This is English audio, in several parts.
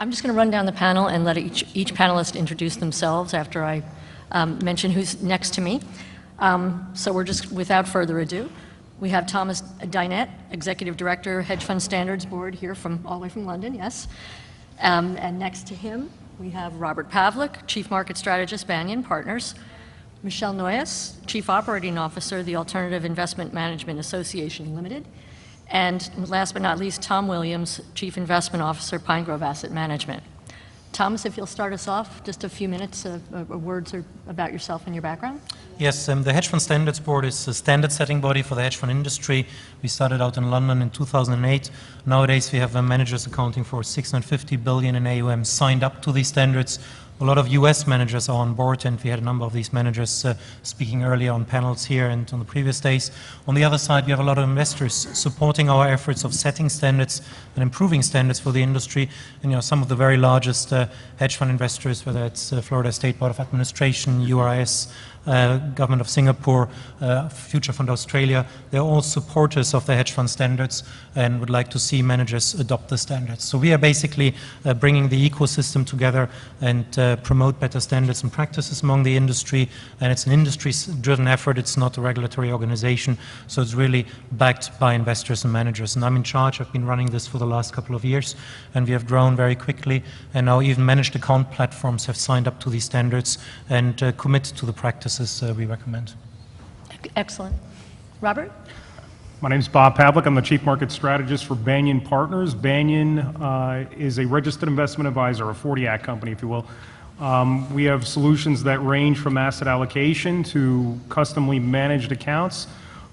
I'm just going to run down the panel and let each panelist introduce themselves after I mention who's next to me. So we're just, without further ado, we have Thomas Dinette, Executive Director, Hedge Fund Standards Board, here from all the way from London, yes. And next to him, we have Robert Pavlik, Chief Market Strategist, Banyan Partners. Michelle Noyes, Chief Operating Officer, the Alternative Investment Management Association Limited. And last but not least, Tom Williams, Chief Investment Officer, Pine Grove Asset Management. Thomas, if you'll start us off, just a few minutes of words about yourself and your background. Yes, the Hedge Fund Standards Board is a standard-setting body for the hedge fund industry. We started out in London in 2008. Nowadays, we have managers accounting for 650 billion in AUM signed up to these standards. A lot of US managers are on board, and we had a number of these managers speaking earlier on panels here and on the previous days. On the other side, we have a lot of investors supporting our efforts of setting standards and improving standards for the industry. And some of the very largest hedge fund investors, whether it's Florida State Board of Administration, URS, Government of Singapore, Future Fund Australia, they're all supporters of the hedge fund standards and would like to see managers adopt the standards. So we are basically bringing the ecosystem together and promote better standards and practices among the industry. And it's an industry-driven effort. It's not a regulatory organization. So it's really backed by investors and managers. And I'm in charge. I've been running this for the last couple of years, and we have grown very quickly. And now even managed account platforms have signed up to these standards and commit to the practices we recommend. Excellent. Robert? My name is Bob Pavlik. I'm the Chief Market Strategist for Banyan Partners. Banyan is a registered investment advisor, a 40 Act company, if you will. We have solutions that range from asset allocation to customly managed accounts,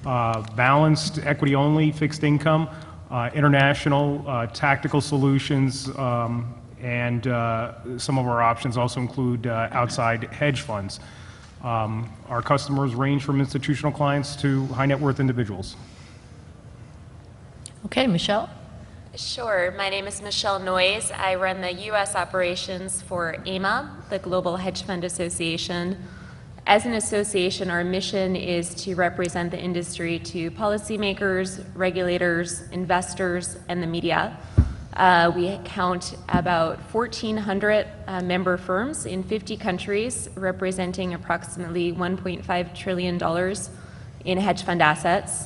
balanced equity-only fixed income, international tactical solutions, and some of our options also include outside hedge funds. Our customers range from institutional clients to high net worth individuals. Okay, Michelle? Sure. My name is Michelle Noyes. I run the U.S. operations for AIMA, the Global Hedge Fund Association. As an association, our mission is to represent the industry to policymakers, regulators, investors, and the media. We count about 1,400 member firms in 50 countries, representing approximately $1.5 trillion in hedge fund assets.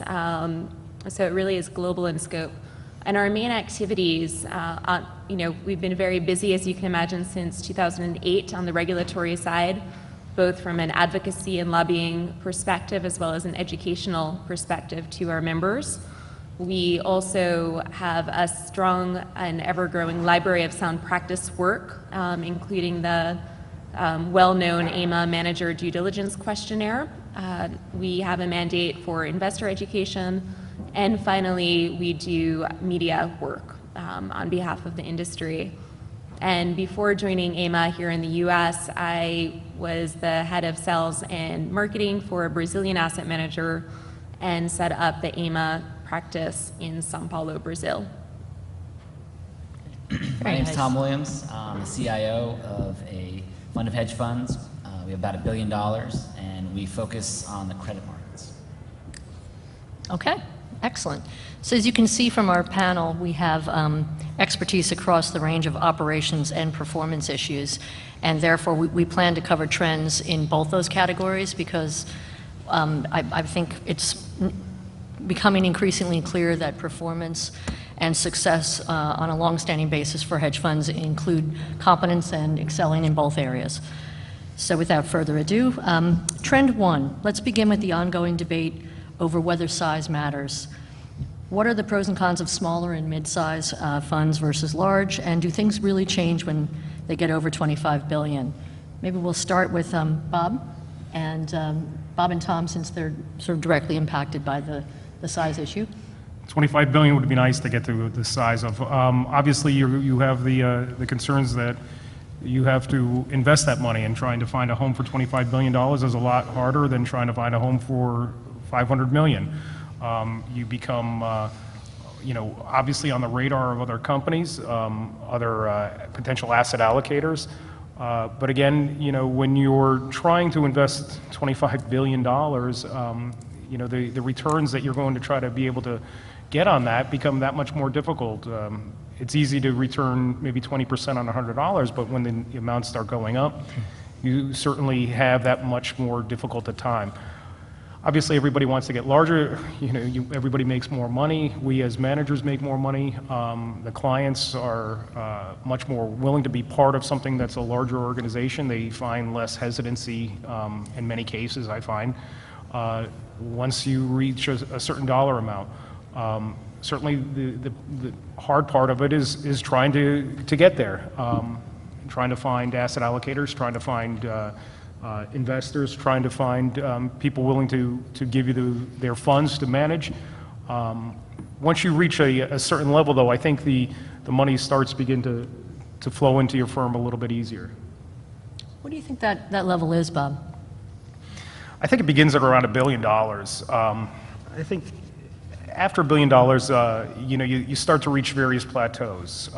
So it really is global in scope. And our main activities, we've been very busy, as you can imagine, since 2008 on the regulatory side, both from an advocacy and lobbying perspective as well as an educational perspective to our members. We also have a strong and ever-growing library of sound practice work, including the well-known AIMA Manager Due Diligence Questionnaire. We have a mandate for investor education. And finally, we do media work on behalf of the industry. And before joining AIMA here in the US, I was the head of sales and marketing for a Brazilian asset manager and set up the AIMA practice in São Paulo, Brazil. My name is Tom Williams. I'm the CIO of a fund of hedge funds. We have about $1 billion, and we focus on the credit markets. Okay, excellent. So as you can see from our panel, we have expertise across the range of operations and performance issues, and therefore we plan to cover trends in both those categories because I think it's becoming increasingly clear that performance and success on a long-standing basis for hedge funds include competence and excelling in both areas. So without further ado, trend one, let's begin with the ongoing debate over whether size matters. What are the pros and cons of smaller and mid-size funds versus large, and do things really change when they get over 25 billion? Maybe we'll start with Bob and Tom, since they're sort of directly impacted by the size issue. 25 billion would be nice to get to the size of. Obviously, you have the concerns that you have to invest that money, and trying to find a home for $25 billion is a lot harder than trying to find a home for 500 million. You become, obviously on the radar of other companies, other potential asset allocators. But again, when you're trying to invest $25 billion, the returns that you're going to try to be able to get on that become that much more difficult. It's easy to return maybe 20% on $100, but when the amounts start going up, you certainly have that much more difficult a time. Obviously, everybody wants to get larger. Everybody makes more money. We as managers make more money. The clients are much more willing to be part of something that's a larger organization. They find less hesitancy in many cases, I find, once you reach a certain dollar amount. Certainly, the hard part of it is trying to get there, trying to find asset allocators, trying to find investors, trying to find people willing to give you their funds to manage. Once you reach a certain level, though, I think the money starts begin to flow into your firm a little bit easier. What do you think that level is, Bob? I think it begins at around $1 billion. I think after $1 billion, you start to reach various plateaus.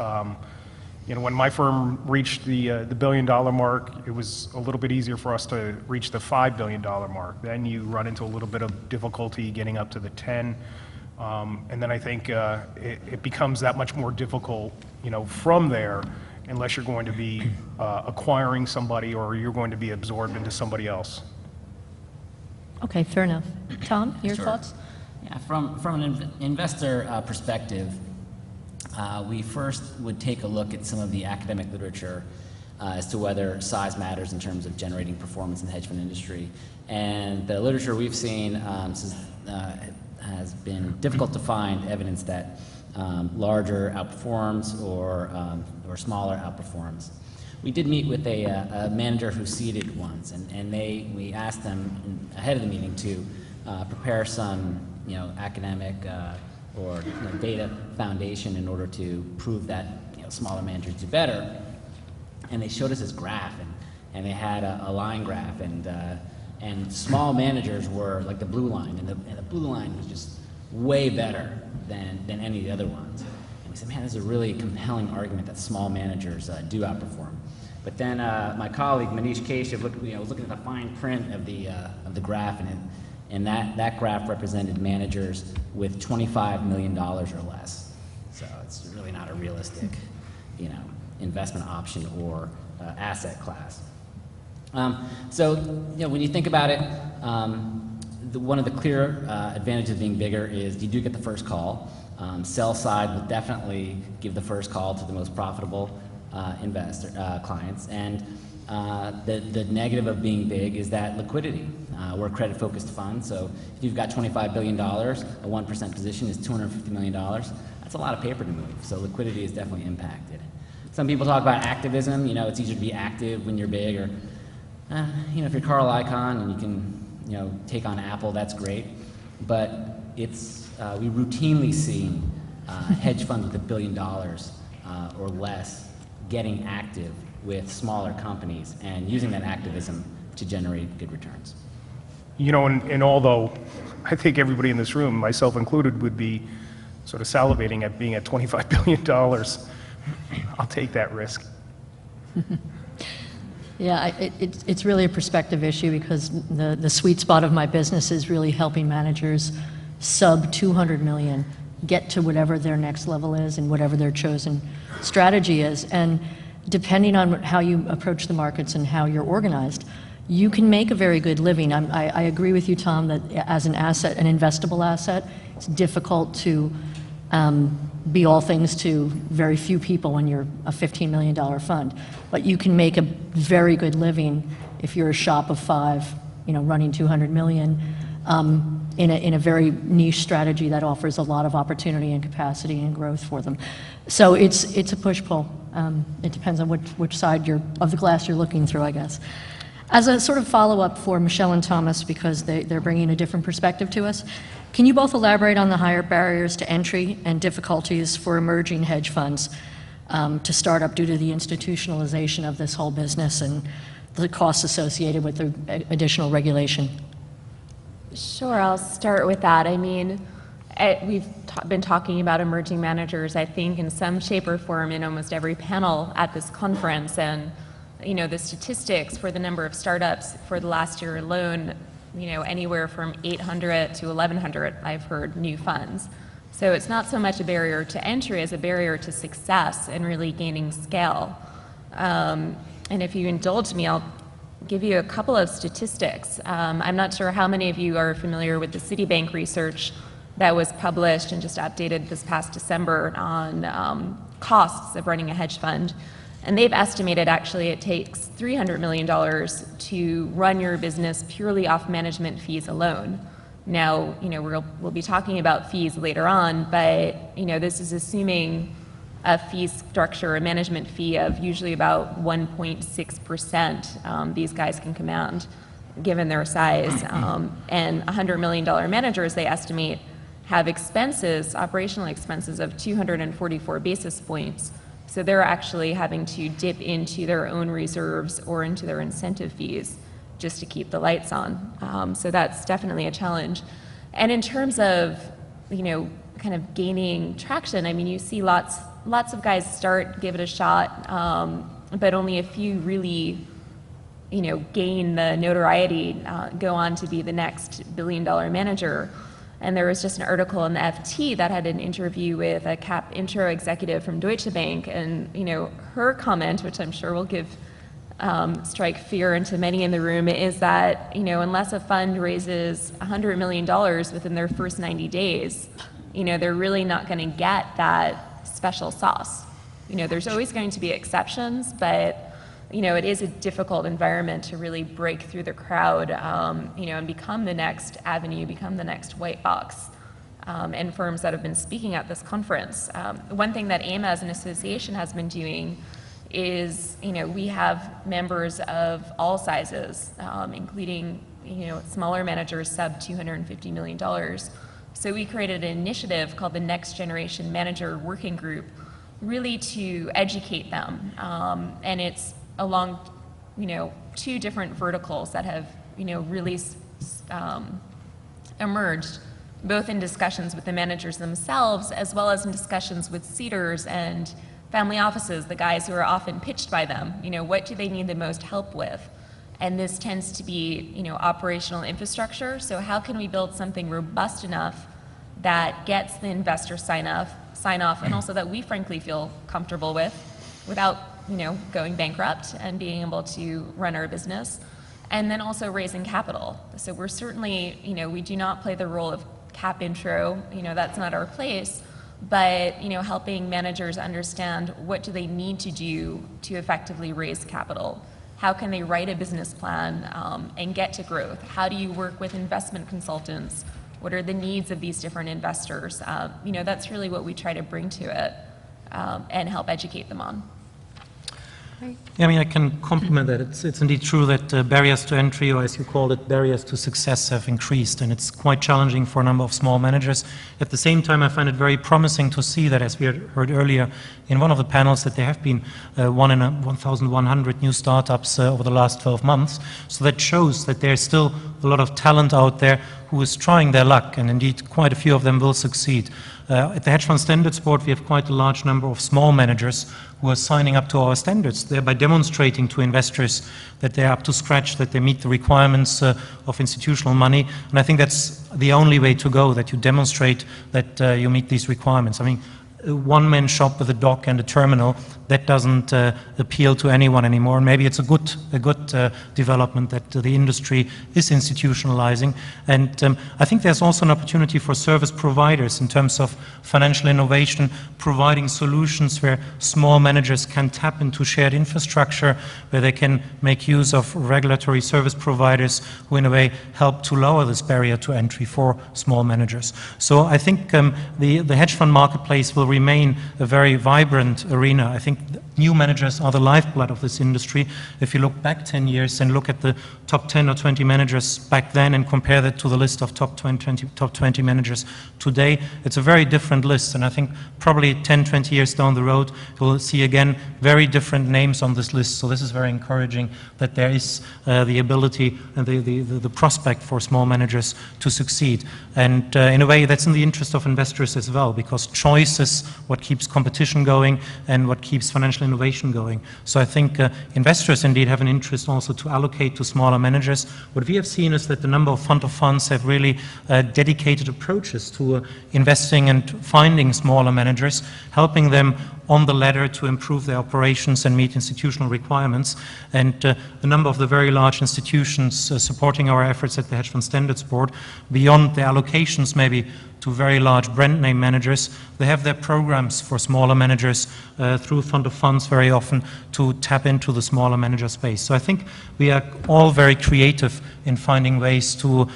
When my firm reached the $1 billion mark, it was a little bit easier for us to reach the $5 billion mark. Then you run into a little bit of difficulty getting up to the 10. And then I think it becomes that much more difficult, from there, unless you're going to be acquiring somebody or you're going to be absorbed into somebody else. Okay, fair enough. Tom, your Sure. thoughts? Yeah, from an investor perspective, we first would take a look at some of the academic literature as to whether size matters in terms of generating performance in the hedge fund industry. And the literature we've seen has been difficult to find evidence that larger outperforms or smaller outperforms. We did meet with a manager who seeded once, and we asked them ahead of the meeting to prepare some academic or data foundation in order to prove that smaller managers do better. And they showed us this graph, and they had a line graph, and small managers were like the blue line, and the blue line was just way better than any of the other ones. And we said, man, this is a really compelling argument that small managers do outperform. But then my colleague Manish Keshav was looking at the fine print of the graph, and that graph represented managers with $25 million or less. So it's really not a realistic, investment option or asset class. So when you think about it, one of the clear advantages of being bigger is you do get the first call. Sell side will definitely give the first call to the most profitable clients, and the negative of being big is that liquidity. We're a credit-focused fund, so if you've got $25 billion, a 1% position is $250 million. That's a lot of paper to move, so liquidity is definitely impacted. Some people talk about activism. It's easier to be active when you're big, or if you're Carl Icahn and you can take on Apple, that's great. But we routinely see hedge funds with $1 billion or less getting active with smaller companies and using that activism to generate good returns. And although I think everybody in this room, myself included, would be sort of salivating at being at $25 billion, I'll take that risk. Yeah, it's really a perspective issue, because the sweet spot of my business is really helping managers sub 200 million get to whatever their next level is and whatever their chosen strategy is. And depending on how you approach the markets and how you're organized, you can make a very good living. I agree with you, Tom, that as an asset, an investable asset, it's difficult to be all things to very few people when you're a $15 million fund. But you can make a very good living if you're a shop of 5, running 200 million, in a very niche strategy that offers a lot of opportunity and capacity and growth for them. So it's a push-pull. It depends on which side of the glass you're looking through, I guess. As a sort of follow-up for Michelle and Thomas, because they're bringing a different perspective to us, can you both elaborate on the higher barriers to entry and difficulties for emerging hedge funds to start up due to the institutionalization of this whole business and the costs associated with the additional regulation? Sure, I'll start with that. I mean, we've been talking about emerging managers, I think, in some shape or form in almost every panel at this conference. And, the statistics for the number of startups for the last year alone, anywhere from 800 to 1,100, I've heard, new funds. So it's not so much a barrier to entry as a barrier to success and really gaining scale. And if you indulge me, I'll give you a couple of statistics. I'm not sure how many of you are familiar with the Citibank research that was published and just updated this past December on costs of running a hedge fund. And they've estimated actually it takes $300 million to run your business purely off management fees alone. Now, we'll be talking about fees later on, but this is assuming a fee structure, a management fee of usually about 1.6% these guys can command, given their size. And $100 million managers, they estimate, have expenses, operational expenses of 244 basis points. So they're actually having to dip into their own reserves or into their incentive fees just to keep the lights on. So that's definitely a challenge. And in terms of, kind of gaining traction, I mean, you see lots of guys start, give it a shot, but only a few really, gain the notoriety, go on to be the next billion-dollar manager. And there was just an article in the FT that had an interview with a cap intro executive from Deutsche Bank, and her comment, which I'm sure will strike fear into many in the room, is that unless a fund raises $100 million within their first 90 days, they're really not going to get that special sauce. There's always going to be exceptions, but it is a difficult environment to really break through the crowd, and become the next avenue, become the next white box. And firms that have been speaking at this conference. One thing that AIMA as an association has been doing is, we have members of all sizes, including, smaller managers sub $250 million. So we created an initiative called the Next Generation Manager Working Group, really to educate them. And it's along, two different verticals that have, really emerged, both in discussions with the managers themselves, as well as in discussions with seeders and family offices, the guys who are often pitched by them. What do they need the most help with? And this tends to be, operational infrastructure. So how can we build something robust enough that gets the investor sign off, and also that we frankly feel comfortable with, without going bankrupt and being able to run our business, and then also raising capital. So we're certainly, we do not play the role of cap intro, that's not our place, but helping managers understand what do they need to do to effectively raise capital. How can they write a business plan and get to growth? How do you work with investment consultants? What are the needs of these different investors? That's really what we try to bring to it and help educate them on. Yeah, I mean, I can compliment that. It's indeed true that barriers to entry, or as you called it, barriers to success, have increased, and it's quite challenging for a number of small managers. At the same time, I find it very promising to see that, as we had heard earlier in one of the panels, that there have been 1,100 new startups over the last 12 months. So that shows that there's still a lot of talent out there who is trying their luck, and indeed quite a few of them will succeed. At the Hedge Fund Standards Board, we have quite a large number of small managers who are signing up to our standards, thereby demonstrating to investors that they're up to scratch, that they meet the requirements of institutional money. And I think that's the only way to go, that you demonstrate that you meet these requirements. I mean, a one-man shop with a dock and a terminal, that doesn't appeal to anyone anymore. And maybe it's a good development that the industry is institutionalizing. And I think there's also an opportunity for service providers in terms of financial innovation, providing solutions where small managers can tap into shared infrastructure, where they can make use of regulatory service providers who in a way help to lower this barrier to entry for small managers. So I think the hedge fund marketplace will remain a very vibrant arena. I think new managers are the lifeblood of this industry. If you look back 10 years and look at the top 10 or 20 managers back then and compare that to the list of top 20 managers today, it's a very different list. And I think probably 10, 20 years down the road, you'll see again very different names on this list. So this is very encouraging that there is the ability and the prospect for small managers to succeed. And in a way, that's in the interest of investors as well, because choices what keeps competition going, and what keeps financial innovation going. So I think investors indeed have an interest also to allocate to smaller managers. What we have seen is that the number of fund of funds have really dedicated approaches to investing and finding smaller managers, helping them on the ladder to improve their operations and meet institutional requirements. And the number of the very large institutions supporting our efforts at the Hedge Fund Standards Board, beyond the allocations maybe to very large brand name managers, they have their programs for smaller managers through fund of funds very often to tap into the smaller manager space. So I think we are all very creative in finding ways to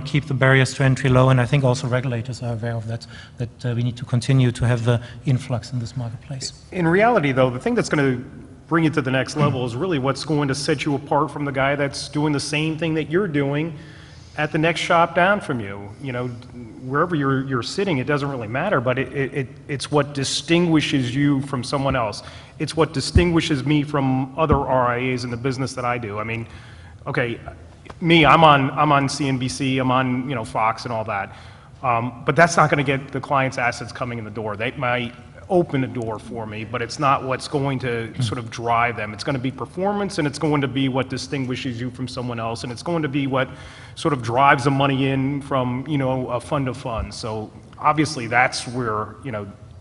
keep the barriers to entry low, and I think also regulators are aware of that we need to continue to have the influx in this marketplace. In reality, though, the thing that's going to bring you to the next level is really what's going to set you apart from the guy that's doing the same thing that you're doing at the next shop down from you. You know, wherever you're sitting, it doesn't really matter, but it's what distinguishes you from someone else. It's what distinguishes me from other RIAs in the business that I do. I mean, okay, me, I'm on CNBC, I'm on Fox and all that, but that's not going to get the client's assets coming in the door. They might open a door for me, but it's not what's going to sort of drive them. It's going to be performance, and it's going to be what distinguishes you from someone else, and it's going to be what sort of drives the money in from a fund of funds. So obviously that's where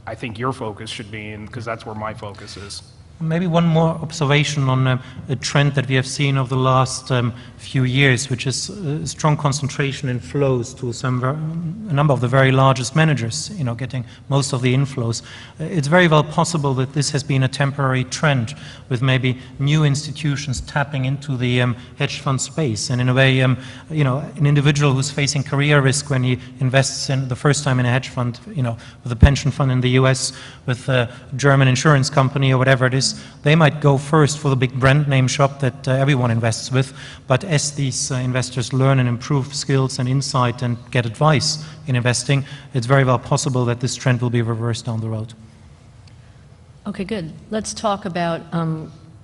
I think your focus should be, and because that's where my focus is. Maybe one more observation on a trend that we have seen over the last few years, which is a strong concentration in flows to a number of the very largest managers, getting most of the inflows. It's very well possible that this has been a temporary trend, with maybe new institutions tapping into the hedge fund space. And in a way, an individual who's facing career risk when he invests in the first time in a hedge fund, with a pension fund in the US, with a German insurance company or whatever it is, they might go first for the big brand name shop that everyone invests with. But as these investors learn and improve skills and insight and get advice in investing, it's very well possible that this trend will be reversed down the road. Okay, good. Let's talk about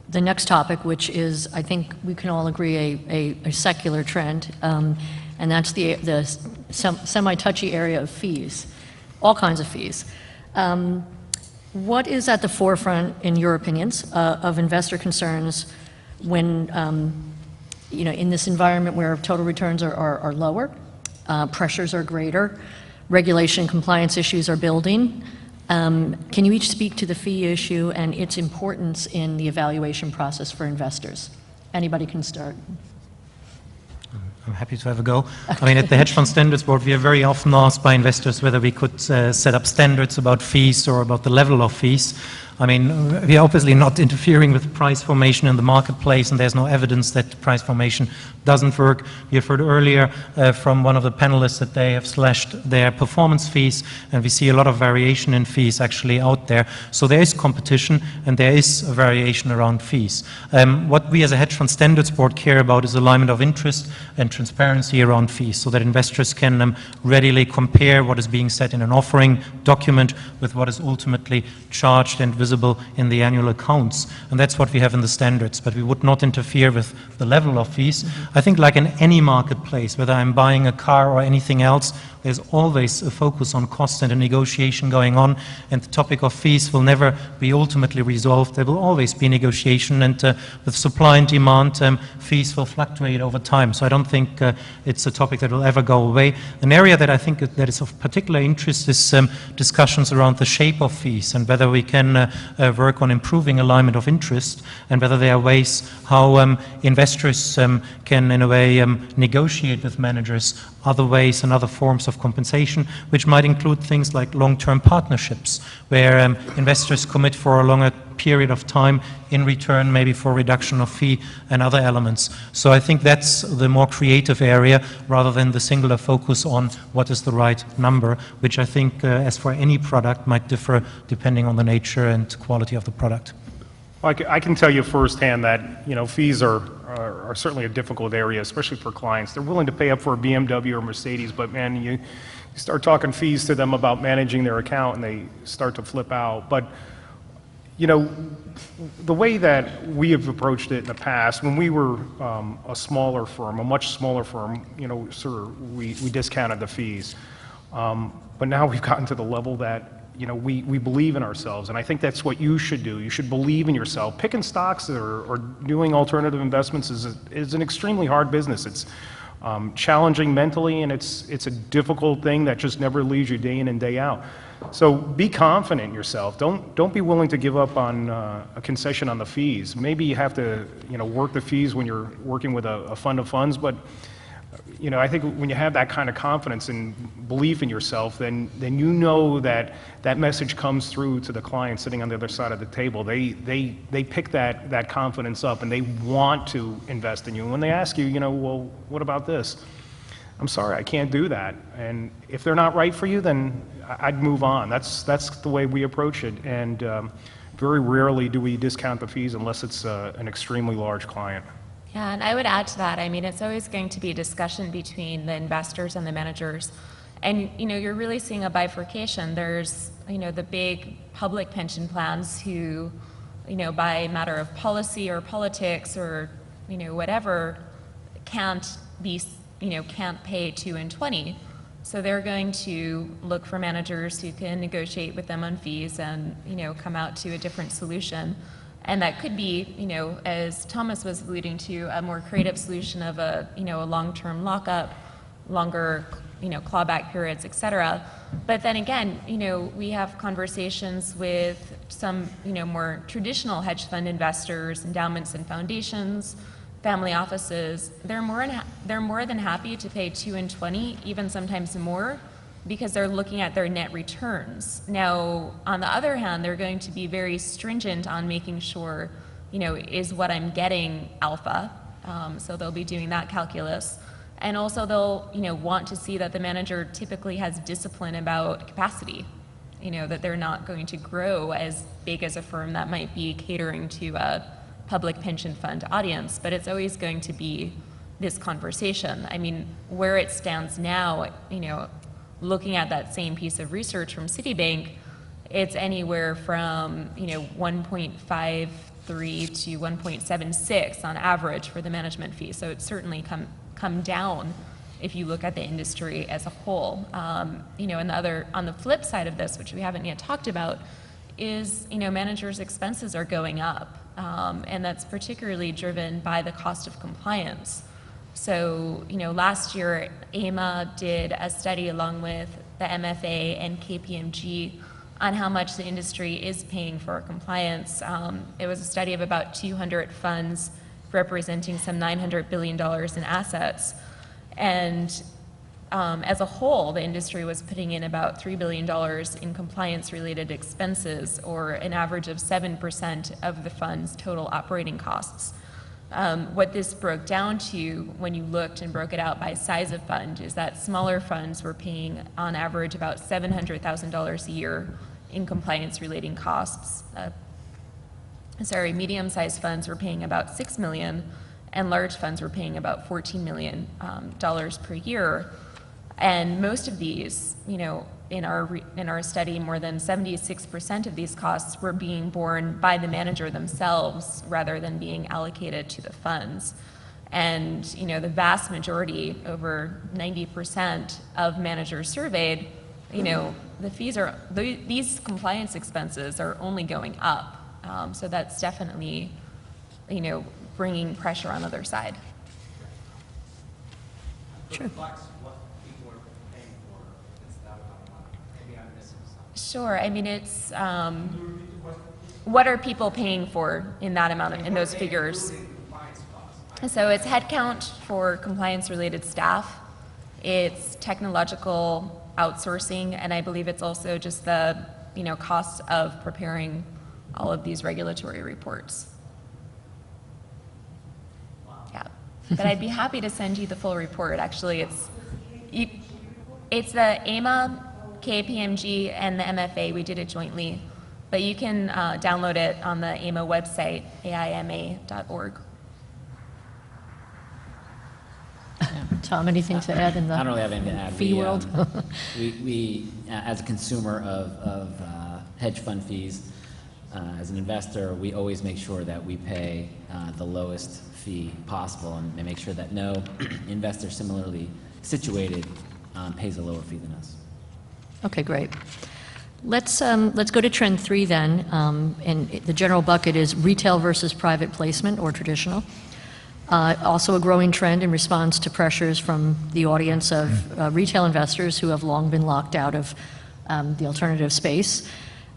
the next topic, which is, I think we can all agree, a secular trend, and that's the semi-touchy area of fees, all kinds of fees. What is at the forefront, in your opinions, of investor concerns when, in this environment where total returns are lower, pressures are greater, regulation and compliance issues are building? Can you each speak to the fee issue and its importance in the evaluation process for investors? Anybody can start. I'm happy to have a go. I mean, at the Hedge Fund Standards Board, we are very often asked by investors whether we could set up standards about fees or about the level of fees. I mean, we are obviously not interfering with price formation in the marketplace, and there's no evidence that price formation doesn't work. We have heard earlier from one of the panelists that they have slashed their performance fees, and we see a lot of variation in fees actually out there. So there is competition, and there is a variation around fees. What we as a Hedge Fund Standards Board care about is alignment of interest and transparency around fees, so that investors can readily compare what is being said in an offering document with what is ultimately charged and visible in the annual accounts. And that's what we have in the standards, but we would not interfere with the level of fees. I think like in any marketplace, whether I'm buying a car or anything else, there's always a focus on cost and a negotiation going on, and the topic of fees will never be ultimately resolved. There will always be negotiation, and with supply and demand, fees will fluctuate over time. So I don't think it's a topic that will ever go away. An area that I think that is of particular interest is discussions around the shape of fees and whether we can work on improving alignment of interest, and whether there are ways how investors can, in a way, negotiate with managers other ways and other forms of compensation, which might include things like long-term partnerships, where investors commit for a longer period of time in return maybe for reduction of fee and other elements. So I think that's the more creative area, rather than the singular focus on what is the right number, which I think, as for any product, might differ depending on the nature and quality of the product. I can tell you firsthand that fees are certainly a difficult area, especially for clients. They're willing to pay up for a BMW or Mercedes, but man, you start talking fees to them about managing their account, and they start to flip out. But the way that we have approached it in the past, when we were a smaller firm, a much smaller firm, we discounted the fees. But now we've gotten to the level that you know, we believe in ourselves, and I think that's what you should do. You should believe in yourself. Picking stocks or doing alternative investments is an extremely hard business. It's challenging mentally, and it's a difficult thing that just never leaves you day in and day out. So be confident in yourself. Don't be willing to give up on a concession on the fees. Maybe you have to, you know, work the fees when you're working with a fund of funds, but you know, I think when you have that kind of confidence and belief in yourself, then you know that that message comes through to the client sitting on the other side of the table. They pick that confidence up, and they want to invest in you. And when they ask you, you know, well, what about this? I'm sorry, I can't do that. And if they're not right for you, then I'd move on. That's the way we approach it. And very rarely do we discount the fees unless it's an extremely large client. Yeah, and I would add to that, I mean, it's always going to be a discussion between the investors and the managers. And, you know, you're really seeing a bifurcation. There's, you know, the big public pension plans who, you know, by matter of policy or politics or, you know, whatever, can't pay 2 and 20. So they're going to look for managers who can negotiate with them on fees and, you know, come out to a different solution. And that could be, you know, as Thomas was alluding to, a more creative solution of a, you know, a long-term lockup, longer, you know, clawback periods, et cetera. But then again, you know, we have conversations with some, you know, more traditional hedge fund investors, endowments and foundations, family offices. They're more than happy to pay 2 and 20, even sometimes more, because they're looking at their net returns. Now, on the other hand, they're going to be very stringent on making sure, you know, is what I'm getting alpha? So they'll be doing that calculus. And also they'll, you know, want to see that the manager typically has discipline about capacity, you know, that they're not going to grow as big as a firm that might be catering to a public pension fund audience, but it's always going to be this conversation. I mean, where it stands now, you know, looking at that same piece of research from Citibank, it's anywhere from, you know, 1.53 to 1.76 on average for the management fee. So it's certainly come down if you look at the industry as a whole. You know, and on the flip side of this, which we haven't yet talked about, is, you know, managers' expenses are going up, and that's particularly driven by the cost of compliance. So, you know, last year, AMA did a study along with the MFA and KPMG on how much the industry is paying for compliance. It was a study of about 200 funds representing some $900 billion in assets. And as a whole, the industry was putting in about $3 billion in compliance-related expenses, or an average of 7% of the fund's total operating costs. What this broke down to, when you looked and broke it out by size of fund, is that smaller funds were paying on average about $700,000 a year in compliance-relating costs. Medium-sized funds were paying about $6 million, and large funds were paying about $14 million per year. And most of these, you know, in our study, more than 76% of these costs were being borne by the manager themselves rather than being allocated to the funds. And, you know, the vast majority, over 90% of managers surveyed, you know, the fees are, these compliance expenses are only going up. So that's definitely, you know, bringing pressure on the other side. Sure. Sure. I mean, it's what are people paying for in that amount, in those figures? So it's headcount for compliance-related staff. It's technological outsourcing, and I believe it's also just the, you know, cost of preparing all of these regulatory reports. Yeah, but I'd be happy to send you the full report. Actually, it's the AMA, KPMG, and the MFA. We did it jointly, but you can download it on the AMA website, aima.org. Tom, anything to add in the I don't really have anything to add. fee world? We as a consumer of hedge fund fees, as an investor, we always make sure that we pay the lowest fee possible, and make sure that no investor similarly situated pays a lower fee than us. Okay, great. Let's go to trend 3 then, and the general bucket is retail versus private placement or traditional. Also a growing trend in response to pressures from the audience of retail investors who have long been locked out of the alternative space.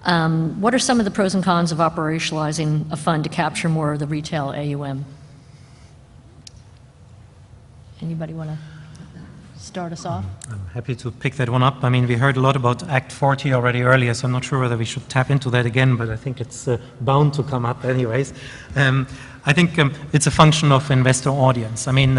What are some of the pros and cons of operationalizing a fund to capture more of the retail AUM? Anybody want to start us off? I'm happy to pick that one up. I mean, we heard a lot about Act 40 already earlier, so I'm not sure whether we should tap into that again, but I think it's bound to come up anyways. I think it's a function of investor audience. I mean,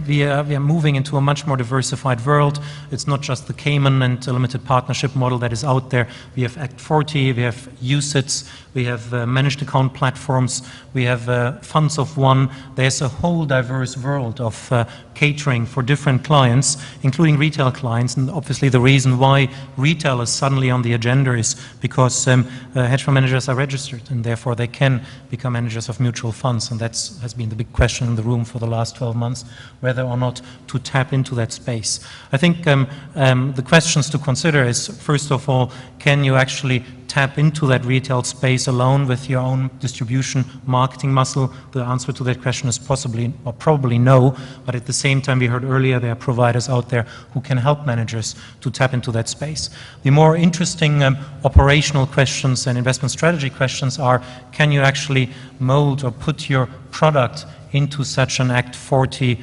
we are moving into a much more diversified world. It's not just the Cayman and limited partnership model that is out there. We have Act 40, we have UCITS, we have managed account platforms, we have funds of one. There's a whole diverse world of catering for different clients, including retail clients. And obviously the reason why retail is suddenly on the agenda is because hedge fund managers are registered, and therefore they can become managers of mutual funds. And that has been the big question in the room for the last 12 months, whether or not to tap into that space. I think the questions to consider is, first of all, can you actually tap into that retail space alone with your own distribution marketing muscle? The answer to that question is possibly or probably no, but at the same time we heard earlier there are providers out there who can help managers to tap into that space. The more interesting operational questions and investment strategy questions are, can you actually mold or put your product into such an Act 40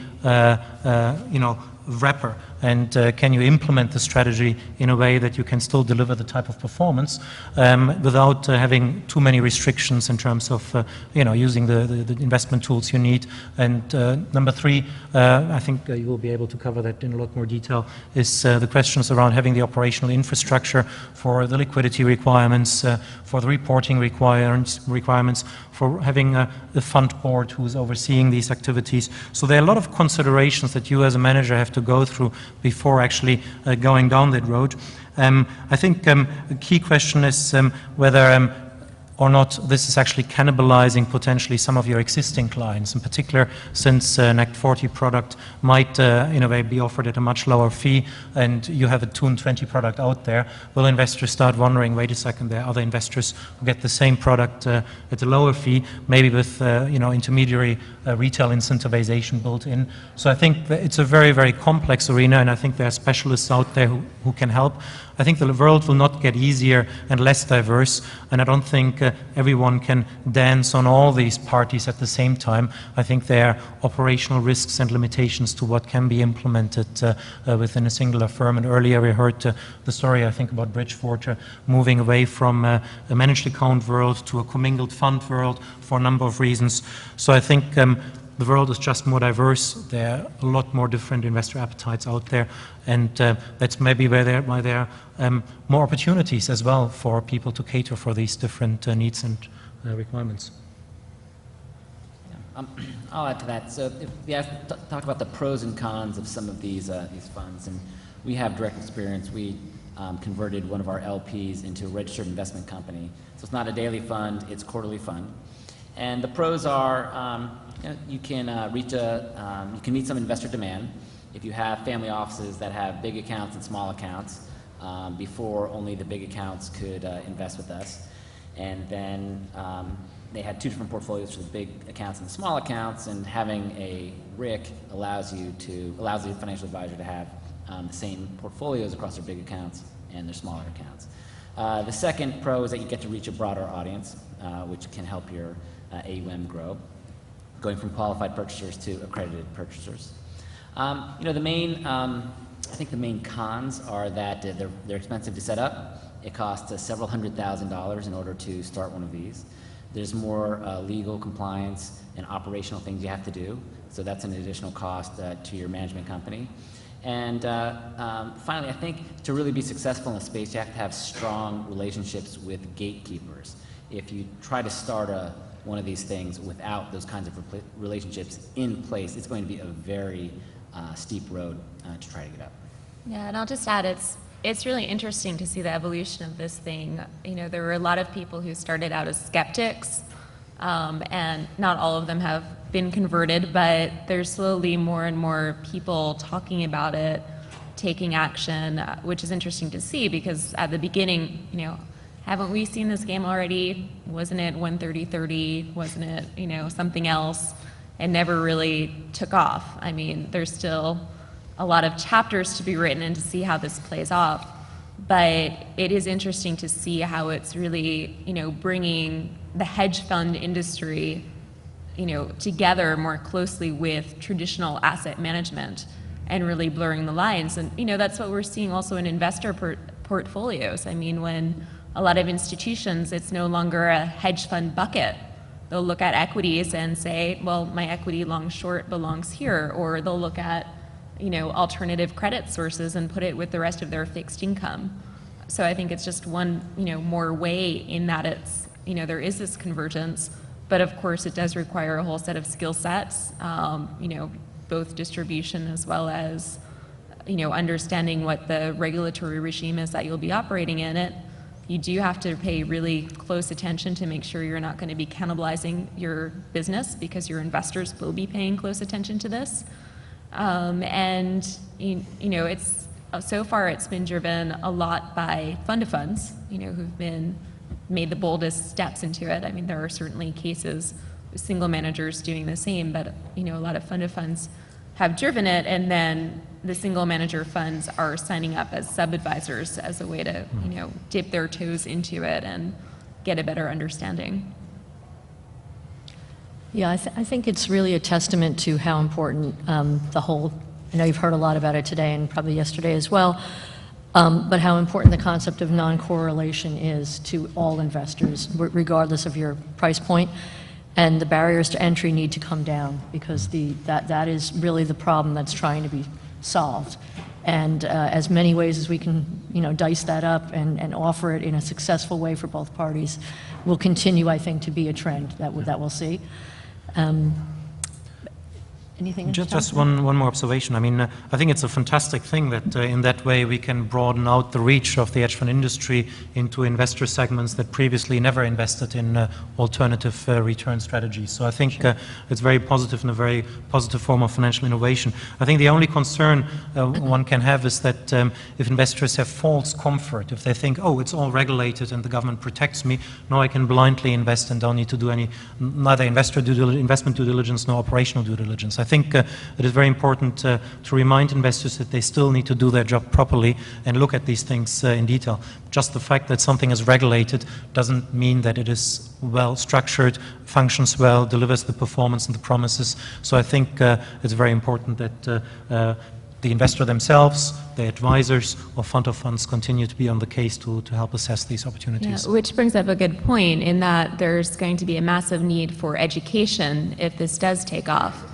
wrapper? And can you implement the strategy in a way that you can still deliver the type of performance without having too many restrictions in terms of using the investment tools you need? And number 3, I think you will be able to cover that in a lot more detail, is the questions around having the operational infrastructure for the liquidity requirements, for the reporting requirements, for having the fund board who's overseeing these activities. So there are a lot of considerations that you as a manager have to go through before actually going down that road. I think the key question is whether or not this is actually cannibalizing potentially some of your existing clients, in particular since an Act 40 product might in a way be offered at a much lower fee and you have a 2 and 20 product out there. Will investors start wondering, wait a second, there are other investors who get the same product at a lower fee, maybe with intermediary retail incentivization built in. So I think that it's a very, very complex arena, and I think there are specialists out there who can help. I think the world will not get easier and less diverse, and I don't think everyone can dance on all these parties at the same time. I think there are operational risks and limitations to what can be implemented within a singular firm. And earlier we heard the story, I think, about Bridgewater moving away from a managed account world to a commingled fund world for a number of reasons. So I think the world is just more diverse. There are a lot more different investor appetites out there, and that's maybe why there are more opportunities as well for people to cater for these different needs and requirements. I'll add to that. So if we have to talk about the pros and cons of some of these funds, and we have direct experience. We converted one of our LPs into a registered investment company. So it's not a daily fund, it's a quarterly fund. And the pros are you can meet some investor demand if you have family offices that have big accounts and small accounts. Before, only the big accounts could invest with us, and then they had 2 different portfolios for the big accounts and the small accounts. And having a RIC allows the financial advisor to have the same portfolios across their big accounts and their smaller accounts. The second pro is that you get to reach a broader audience, which can help your AUM grow, going from qualified purchasers to accredited purchasers. I think the main cons are that they're expensive to set up. It costs several $100,000 in order to start one of these. There's more legal compliance and operational things you have to do, so that's an additional cost to your management company. And finally, I think to really be successful in the space, you have to have strong relationships with gatekeepers. If you try to start one of these things without those kinds of relationships in place, it's going to be a very steep road to try to get up. Yeah, and I'll just add, it's really interesting to see the evolution of this thing. There were a lot of people who started out as skeptics, and not all of them have been converted, but there's slowly more and more people talking about it, taking action, which is interesting to see, because at the beginning, haven't we seen this game already? Wasn't it 130-30? Wasn't it, you know, something else? And never really took off. I mean, there's still a lot of chapters to be written and to see how this plays off. But it is interesting to see how it's really, you know, bringing the hedge fund industry, you know, together more closely with traditional asset management and really blurring the lines. And, you know, that's what we're seeing also in investor portfolios. I mean, when a lot of institutions, it's no longer a hedge fund bucket. They'll look at equities and say, well, my equity long short belongs here, or they'll look at, you know, alternative credit sources and put it with the rest of their fixed income. So I think it's just one, you know, more way in that it's, you know, there is this convergence, but of course it does require a whole set of skill sets, you know, both distribution as well as, you know, understanding what the regulatory regime is that you'll be operating in it. You do have to pay really close attention to make sure you're not going to be cannibalizing your business, because your investors will be paying close attention to this. And, you know, it's, so far it's been driven a lot by fund of funds, you know, who've been made the boldest steps into it. I mean, there are certainly cases with single managers doing the same, but, you know, a lot of fund of funds have driven it, and then the single manager funds are signing up as sub-advisors as a way to, you know, dip their toes into it and get a better understanding. Yeah, I think it's really a testament to how important the whole, I know you've heard a lot about it today and probably yesterday as well, but how important the concept of non-correlation is to all investors, regardless of your price point. And the barriers to entry need to come down, because that is really the problem that's trying to be solved. And as many ways as we can, you know, dice that up and offer it in a successful way for both parties will continue, I think, to be a trend that we'll see. Anything? Just one more observation. I mean, I think it's a fantastic thing that in that way we can broaden out the reach of the hedge fund industry into investor segments that previously never invested in alternative return strategies. So I think it's very positive and a very positive form of financial innovation. I think the only concern one can have is that if investors have false comfort, if they think, oh, it's all regulated and the government protects me, now I can blindly invest and don't need to do any, neither investment due diligence nor operational due diligence. I think it is very important to remind investors that they still need to do their job properly and look at these things in detail. Just the fact that something is regulated doesn't mean that it is well structured, functions well, delivers the performance and the promises. So I think it's very important that the investor themselves, the advisors or fund of funds continue to be on the case to help assess these opportunities. Yeah, which brings up a good point in that there's going to be a massive need for education if this does take off.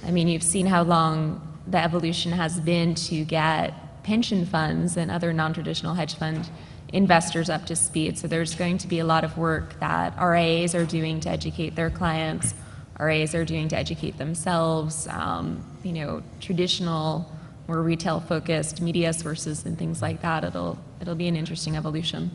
I mean, you've seen how long the evolution has been to get pension funds and other non-traditional hedge fund investors up to speed. So there's going to be a lot of work that RIAs are doing to educate their clients, RIAs are doing to educate themselves, you know, traditional, more retail-focused media sources and things like that. It'll be an interesting evolution.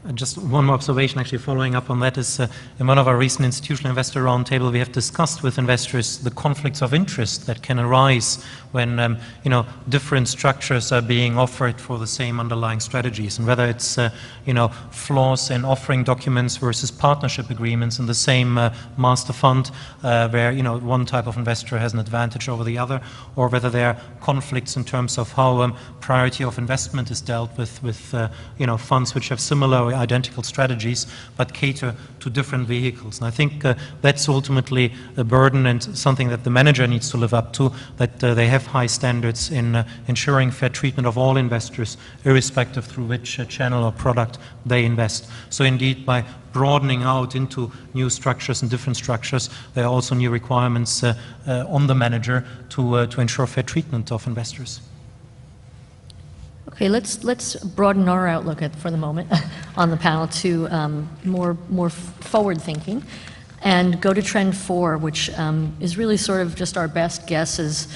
And just one more observation, actually following up on that, is in one of our recent institutional investor roundtable, we have discussed with investors the conflicts of interest that can arise when you know, different structures are being offered for the same underlying strategies, and whether it's you know, flaws in offering documents versus partnership agreements in the same master fund, where you know, one type of investor has an advantage over the other, or whether there are conflicts in terms of how priority of investment is dealt with you know, funds which have similar or identical strategies but cater to different vehicles. And I think that's ultimately a burden and something that the manager needs to live up to, that they have high standards in ensuring fair treatment of all investors, irrespective through which channel or product they invest. So indeed, by broadening out into new structures and different structures, there are also new requirements on the manager to ensure fair treatment of investors. Okay, let's broaden our outlook for the moment on the panel to more forward thinking, and go to trend 4, which is really sort of just our best guesses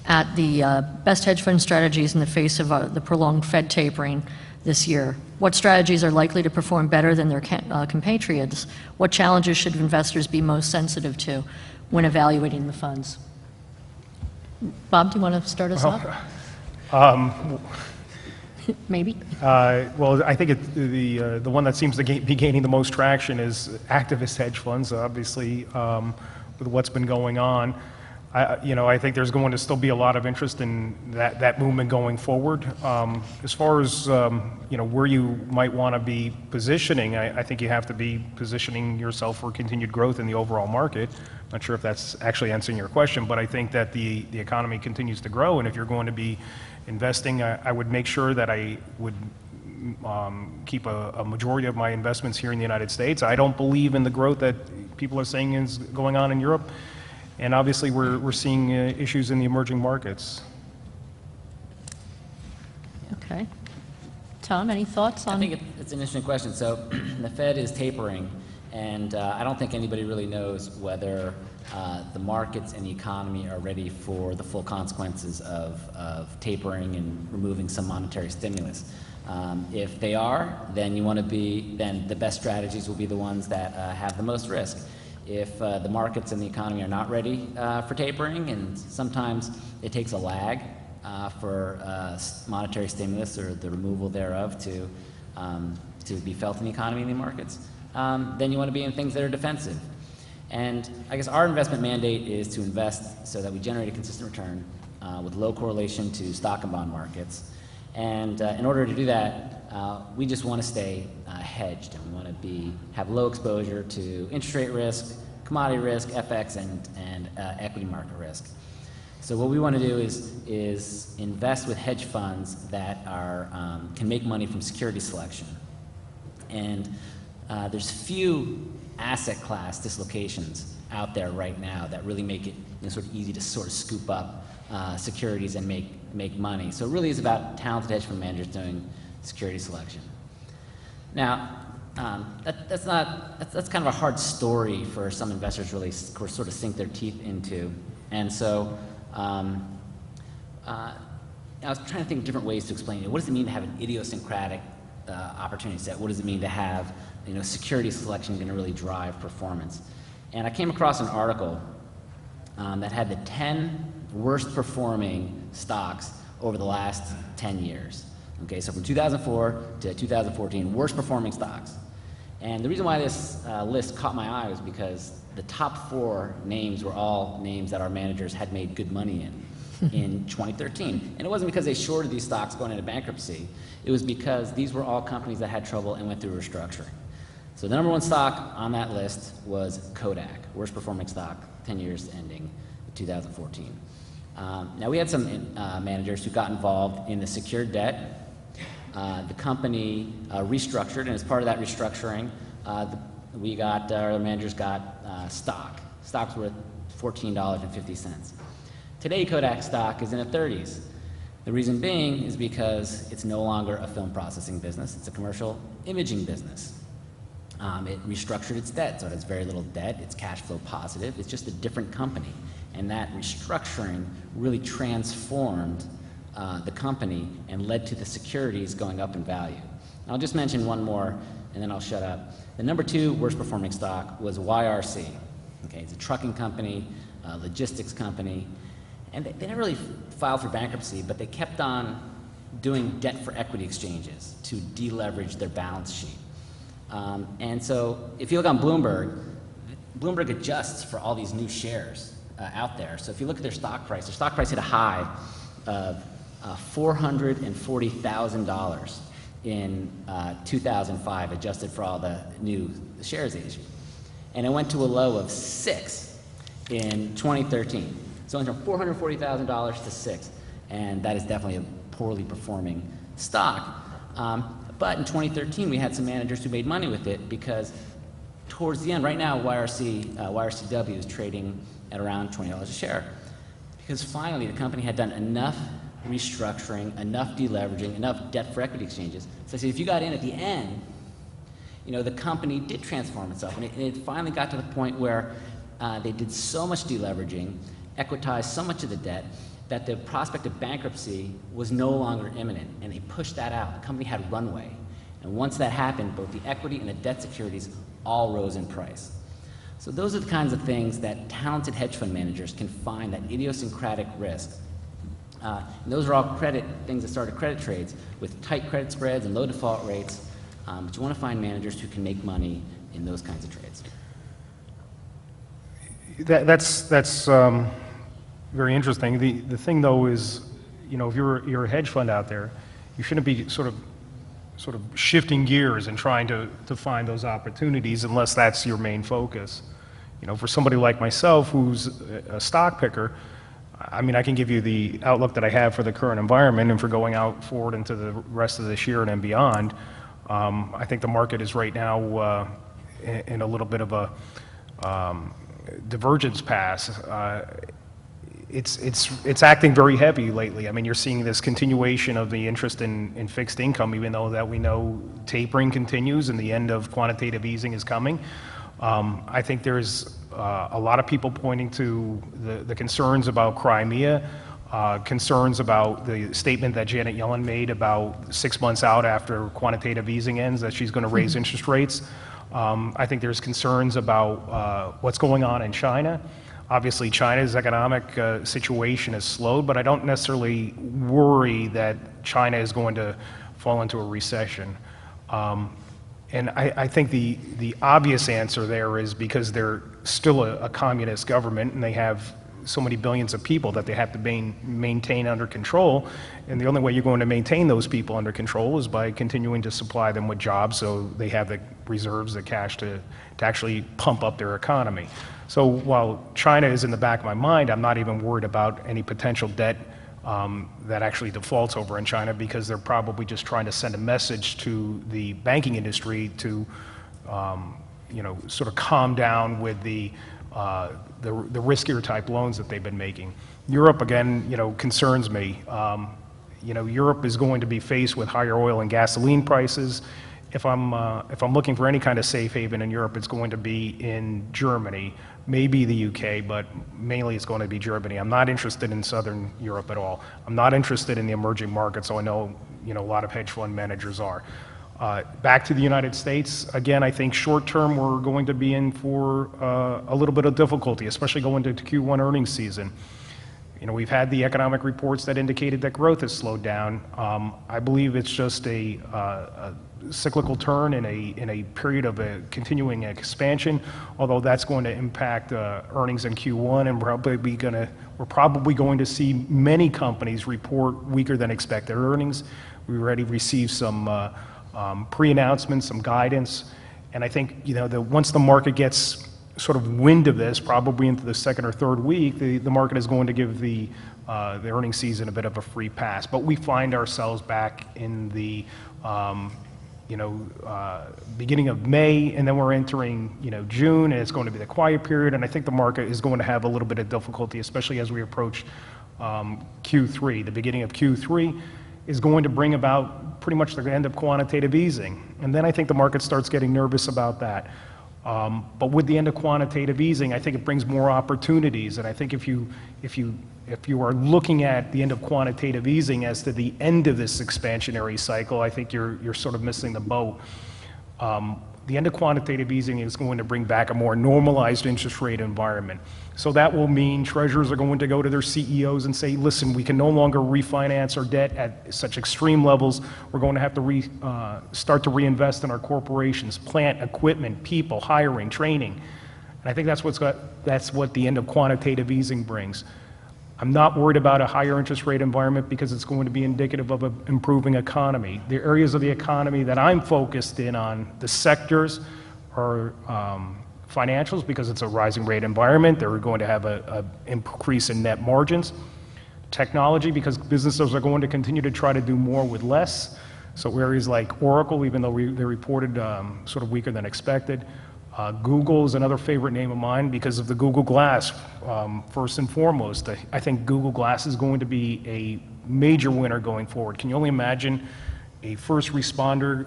at the best hedge fund strategies in the face of the prolonged Fed tapering this year. What strategies are likely to perform better than their compatriots? What challenges should investors be most sensitive to when evaluating the funds? Bob, do you want to start us off? maybe? Well, I think the one that seems to be gaining the most traction is activist hedge funds, obviously, with what's been going on. I think there's going to still be a lot of interest in that movement going forward. As far as where you might want to be positioning, I think you have to be positioning yourself for continued growth in the overall market. Not sure if that's actually answering your question, but I think that the economy continues to grow, and if you're going to be investing, I would make sure that I would keep a majority of my investments here in the United States. I don't believe in the growth that people are saying is going on in Europe. And obviously, we're seeing issues in the emerging markets. Okay. Tom, any thoughts on? I think it's an interesting question. So the Fed is tapering, and I don't think anybody really knows whether the markets and the economy are ready for the full consequences of tapering and removing some monetary stimulus. If they are, then then the best strategies will be the ones that have the most risk. If the markets and the economy are not ready for tapering, and sometimes it takes a lag for monetary stimulus or the removal thereof to be felt in the economy and the markets, then you want to be in things that are defensive. And I guess our investment mandate is to invest so that we generate a consistent return with low correlation to stock and bond markets. And in order to do that, we just want to stay hedged, and we want to have low exposure to interest rate risk, commodity risk, FX, and equity market risk. So what we want to do is invest with hedge funds that can make money from security selection. And there's few asset class dislocations out there right now that really make it sort of easy to sort of scoop up securities and make money. So it really is about talented hedge fund managers doing security selection. Now, that's kind of a hard story for some investors really sort of sink their teeth into. And so I was trying to think of different ways to explain it. What does it mean to have an idiosyncratic opportunity set? What does it mean to have security selection going to really drive performance? And I came across an article that had the 10 worst performing stocks over the last 10 years. Okay, so from 2004 to 2014, worst performing stocks. And the reason why this list caught my eye was because the top 4 names were all names that our managers had made good money in 2013. And it wasn't because they shorted these stocks going into bankruptcy. It was because these were all companies that had trouble and went through restructuring. So the number 1 stock on that list was Kodak, worst performing stock, 10 years ending 2014. Now we had some managers who got involved in the secured debt. The company restructured, and as part of that restructuring, our managers got stock. Stock's worth $14.50. Today, Kodak stock is in the 30s. The reason being is because it's no longer a film processing business. It's a commercial imaging business. It restructured its debt, so it has very little debt. It's cash flow positive. It's just a different company. And that restructuring really transformed the company and led to the securities going up in value. And I'll just mention one more, and then I'll shut up. The number 2 worst performing stock was YRC. Okay, it's a trucking company, a logistics company, and they never really filed for bankruptcy, but they kept on doing debt for equity exchanges to deleverage their balance sheet. And so if you look on Bloomberg adjusts for all these new shares out there. So if you look at their stock price hit a high of $440,000 in 2005, adjusted for all the new shares they issued. And it went to a low of 6 in 2013. So it went from $440,000 to 6, and that is definitely a poorly performing stock. But in 2013, we had some managers who made money with it because towards the end, right now, YRCW is trading at around $20 a share. Because finally, the company had done enough restructuring, enough deleveraging, enough debt for equity exchanges. So I said, if you got in at the end, the company did transform itself. And it finally got to the point where they did so much deleveraging, equitized so much of the debt, that the prospect of bankruptcy was no longer imminent, and they pushed that out. The company had runway. And once that happened, both the equity and the debt securities all rose in price. So those are the kinds of things that talented hedge fund managers can find, that idiosyncratic risk And those are all things that started credit trades with tight credit spreads and low default rates. But you want to find managers who can make money in those kinds of trades. That's very interesting. The thing though is, you know, if you're a hedge fund out there, you shouldn't be sort of shifting gears and trying to find those opportunities unless that's your main focus. You know, for somebody like myself who's a stock picker, I mean, I can give you the outlook that I have for the current environment and for going out forward into the rest of this year and beyond. I think the market is right now in a little bit of a divergence pass. It's acting very heavy lately. I mean, you're seeing this continuation of the interest in fixed income, even though that we know tapering continues and the end of quantitative easing is coming. I think there's a lot of people pointing to the concerns about Crimea, concerns about the statement that Janet Yellen made about 6 months out after quantitative easing ends that she's going to raise interest rates. I think there's concerns about what's going on in China. Obviously, China's economic situation has slowed, but I don't necessarily worry that China is going to fall into a recession. And I think the obvious answer there is because they're still a communist government and they have so many billions of people that they have to maintain under control. And the only way you're going to maintain those people under control is by continuing to supply them with jobs so they have the reserves, the cash to actually pump up their economy. So while China is in the back of my mind, I'm not even worried about any potential debt that actually defaults over in China because they're probably just trying to send a message to the banking industry to, you know, sort of calm down with the riskier type loans that they've been making. Europe, again, you know, concerns me. You know, Europe is going to be faced with higher oil and gasoline prices. If I'm looking for any kind of safe haven in Europe, it's going to be in Germany, maybe the UK, but mainly it's going to be Germany. I'm not interested in Southern Europe at all. I'm not interested in the emerging markets, so I know, you know, a lot of hedge fund managers are. Back to the United States, again, I think short term we're going to be in for a little bit of difficulty, especially going into Q1 earnings season. You know, we've had the economic reports that indicated that growth has slowed down. I believe it's just a cyclical turn in a period of a continuing expansion, although that's going to impact earnings in Q1, and we're probably going to see many companies report weaker than expected earnings. We already received some pre-announcements, some guidance, and I think, you know, once the market gets sort of wind of this, probably into the second or third week, the market is going to give the earnings season a bit of a free pass. But we find ourselves back in the beginning of May, and then we're entering, you know, June, and it's going to be the quiet period, and I think the market is going to have a little bit of difficulty, especially as we approach Q3. The beginning of Q3 is going to bring about pretty much the end of quantitative easing, and then I think the market starts getting nervous about that. But with the end of quantitative easing, I think it brings more opportunities, and I think if you are looking at the end of quantitative easing as to the end of this expansionary cycle, I think you're sort of missing the boat. The end of quantitative easing is going to bring back a more normalized interest rate environment. So that will mean treasurers are going to go to their CEOs and say, listen, we can no longer refinance our debt at such extreme levels. We're going to have to start to reinvest in our corporations, plant, equipment, people, hiring, training. And I think that's what the end of quantitative easing brings. I'm not worried about a higher interest rate environment because it's going to be indicative of an improving economy. The areas of the economy that I'm focused in on, the sectors are financials because it's a rising rate environment. They're going to have an increase in net margins. Technology because businesses are going to continue to try to do more with less. So areas like Oracle, even though they reported sort of weaker than expected. Google is another favorite name of mine because of the Google Glass, first and foremost. I think Google Glass is going to be a major winner going forward. Can you only imagine a first responder,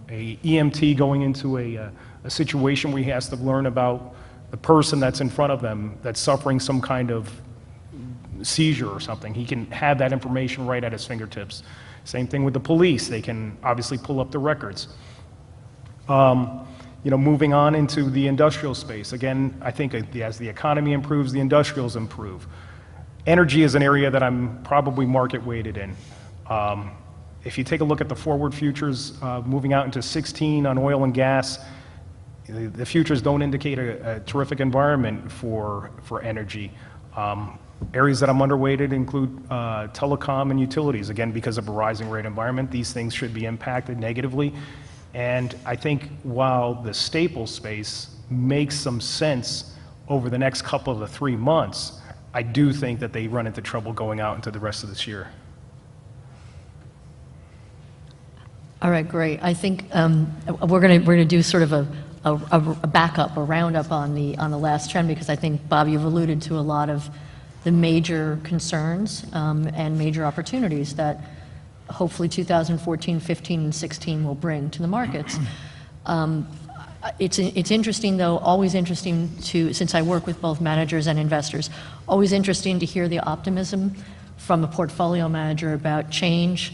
a EMT going into a situation where he has to learn about the person that's in front of them that's suffering some kind of seizure or something? He can have that information right at his fingertips. Same thing with the police. They can obviously pull up the records. You know, moving on into the industrial space, again, I think as the economy improves, the industrials improve. Energy is an area that I'm probably market weighted in. If you take a look at the forward futures moving out into 16 on oil and gas, the futures don't indicate a terrific environment for energy. Areas that I'm underweighted include telecom and utilities. Again, because of a rising rate environment, these things should be impacted negatively. And I think while the staple space makes some sense over the next couple of 3 months, I do think that they run into trouble going out into the rest of this year. All right, great. I think we're gonna do sort of a backup, a roundup on the last trend, because I think, Bob, you've alluded to a lot of the major concerns and major opportunities that hopefully 2014, 15, and 16 will bring to the markets. It's interesting, though, always interesting to, since I work with both managers and investors, always interesting to hear the optimism from a portfolio manager about change,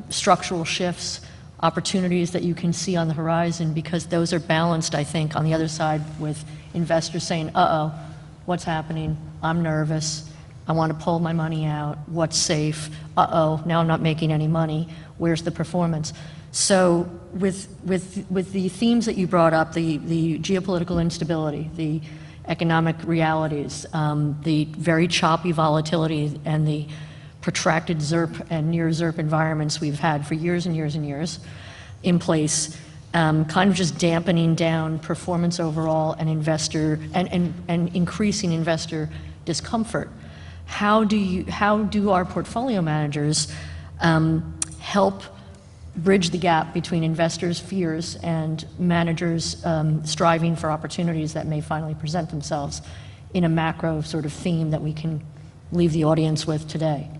structural shifts, opportunities that you can see on the horizon, because those are balanced, I think, on the other side with investors saying, uh-oh, what's happening? I'm nervous. I want to pull my money out. What's safe? Uh-oh, now I'm not making any money. Where's the performance? So with the themes that you brought up, the geopolitical instability, the economic realities, the very choppy volatility, and the protracted ZIRP and near ZIRP environments we've had for years and years and years in place, kind of just dampening down performance overall and investor and increasing investor discomfort. How do our portfolio managers help bridge the gap between investors' fears and managers striving for opportunities that may finally present themselves in a macro sort of theme that we can leave the audience with today?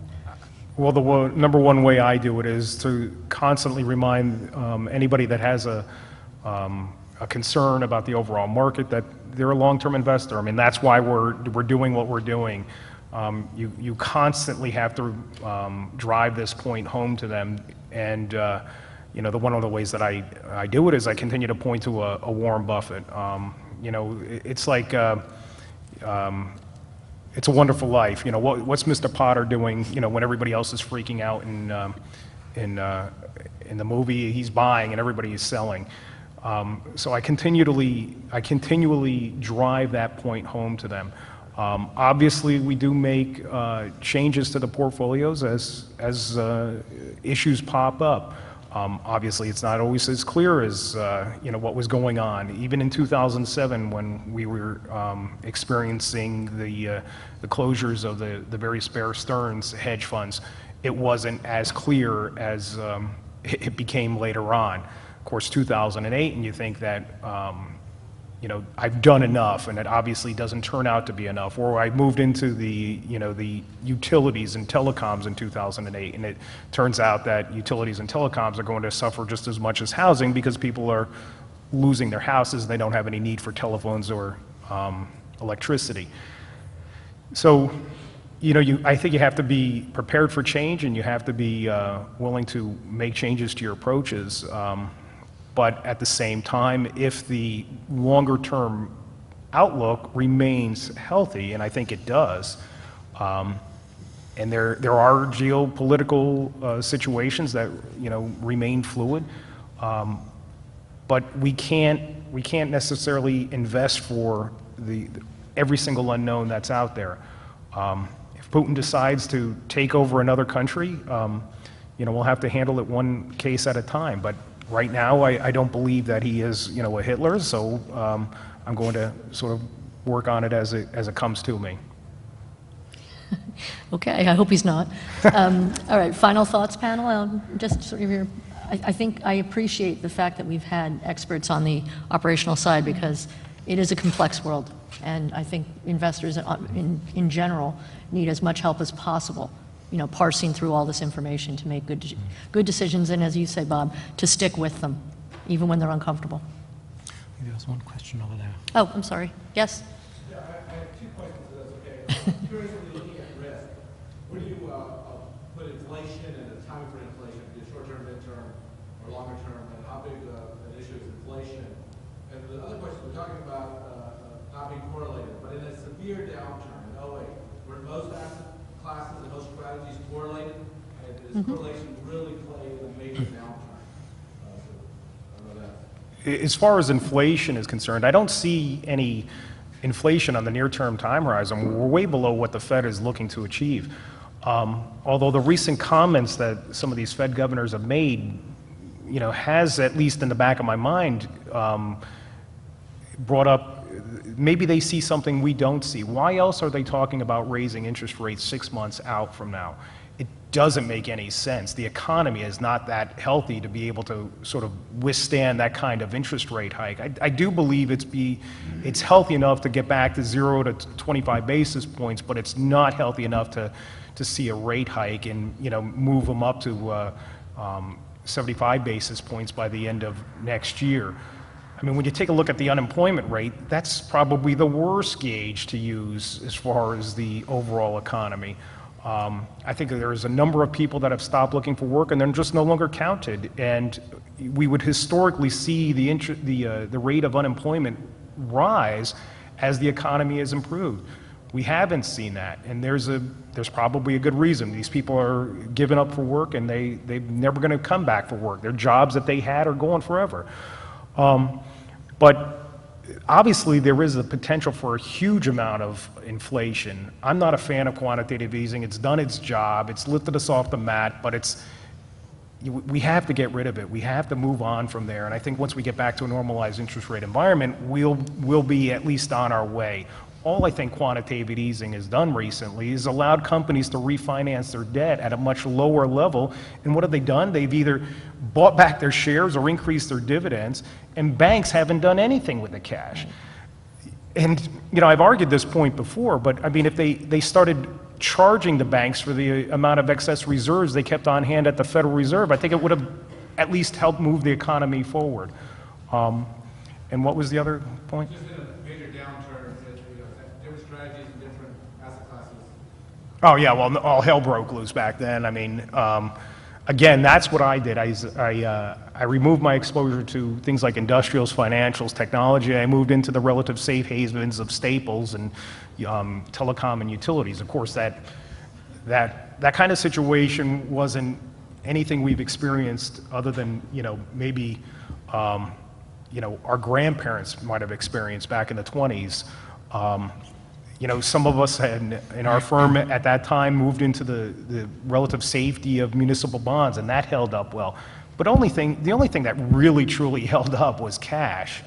Well, the number one way I do it is to constantly remind anybody that has a concern about the overall market that they're a long-term investor. I mean, that's why we're doing what we're doing. You constantly have to drive this point home to them, and you know, one of the ways that I do it is I continue to point to a Warren Buffett. You know, it's like It's a Wonderful Life. You know, what's Mr. Potter doing? You know, when everybody else is freaking out in the movie he's buying and everybody is selling. So I continually drive that point home to them. Obviously, we do make changes to the portfolios as issues pop up. Obviously, it's not always as clear as you know, what was going on. Even in 2007, when we were experiencing the closures of the various Bear Stearns hedge funds, it wasn't as clear as it became later on. Of course, 2008, and you think that you know, I've done enough, and it obviously doesn't turn out to be enough. Or I moved into the utilities and telecoms in 2008, and it turns out that utilities and telecoms are going to suffer just as much as housing because people are losing their houses and they don't have any need for telephones or electricity. So, you know, I think you have to be prepared for change, and you have to be willing to make changes to your approaches. But at the same time, if the longer-term outlook remains healthy, and I think it does, and there are geopolitical situations that, you know, remain fluid, but we can't necessarily invest for every single unknown that's out there. If Putin decides to take over another country, you know, we'll have to handle it one case at a time. But right now, I don't believe that he is, you know, a Hitler, so I'm going to sort of work on it as it comes to me. Okay, I hope he's not. All right, final thoughts, panel. Just sort of your, I think I appreciate the fact that we've had experts on the operational side, because it is a complex world, and I think investors in general need as much help as possible, you know, parsing through all this information to make good decisions, and as you say, Bob, to stick with them, even when they're uncomfortable. There was one question over there. Oh, I'm sorry. Yes? Yeah, I have two questions, if that's okay. I'm curious, when you're looking at risk, where do you put inflation and the time for inflation, be it short-term, mid-term, or longer-term, and how big an issue is inflation? And the other question, we're talking about not being correlated, but in a severe downturn, in 08, were most asset classes and most strategies correlated? And does correlation really play a major downturn? So, I know that. As far as inflation is concerned, I don't see any inflation on the near-term time horizon. We're way below what the Fed is looking to achieve. Although the recent comments that some of these Fed governors have made, has, at least in the back of my mind, brought up, maybe they see something we don't see. Why else are they talking about raising interest rates 6 months out from now? It doesn't make any sense. The economy is not that healthy to be able to sort of withstand that kind of interest rate hike. I do believe it's healthy enough to get back to 0 to 25 basis points, but it's not healthy enough to see a rate hike and move them up to 75 basis points by the end of next year. I mean, when you take a look at the unemployment rate, that's probably the worst gauge to use as far as the overall economy. I think that there's a number of people that have stopped looking for work and they're just no longer counted. And we would historically see the rate of unemployment rise as the economy has improved. We haven't seen that, and there's probably a good reason. These people are giving up for work, and they're never going to come back for work. Their jobs that they had are gone forever. But obviously, there is a potential for a huge amount of inflation. I'm not a fan of quantitative easing. It's done its job. It's lifted us off the mat, but we have to get rid of it. We have to move on from there. And I think once we get back to a normalized interest rate environment, we'll be at least on our way. All I think quantitative easing has done recently is allowed companies to refinance their debt at a much lower level. And what have they done? They've either bought back their shares or increased their dividends, and banks haven't done anything with the cash. And, I've argued this point before, but I mean, if they started charging the banks for the amount of excess reserves they kept on hand at the Federal Reserve, I think it would have at least helped move the economy forward. And what was the other point? Just in a major downturn, different strategies and different asset classes. Oh yeah, well, all hell broke loose back then. I mean, again, that's what I did. I removed my exposure to things like industrials, financials, technology. I moved into the relative safe havens of staples and telecom and utilities. Of course, that kind of situation wasn't anything we've experienced other than maybe our grandparents might have experienced back in the 20s. Some of us in our firm at that time moved into the relative safety of municipal bonds, and that held up well. But the only thing that really truly held up was cash.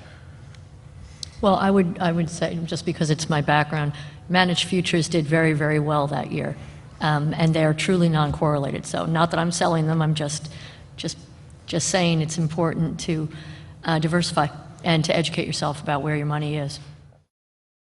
Well, I would say, just because it's my background, managed futures did very, very well that year, and they are truly non-correlated. So not that I'm selling them, I'm just saying it's important to diversify and to educate yourself about where your money is.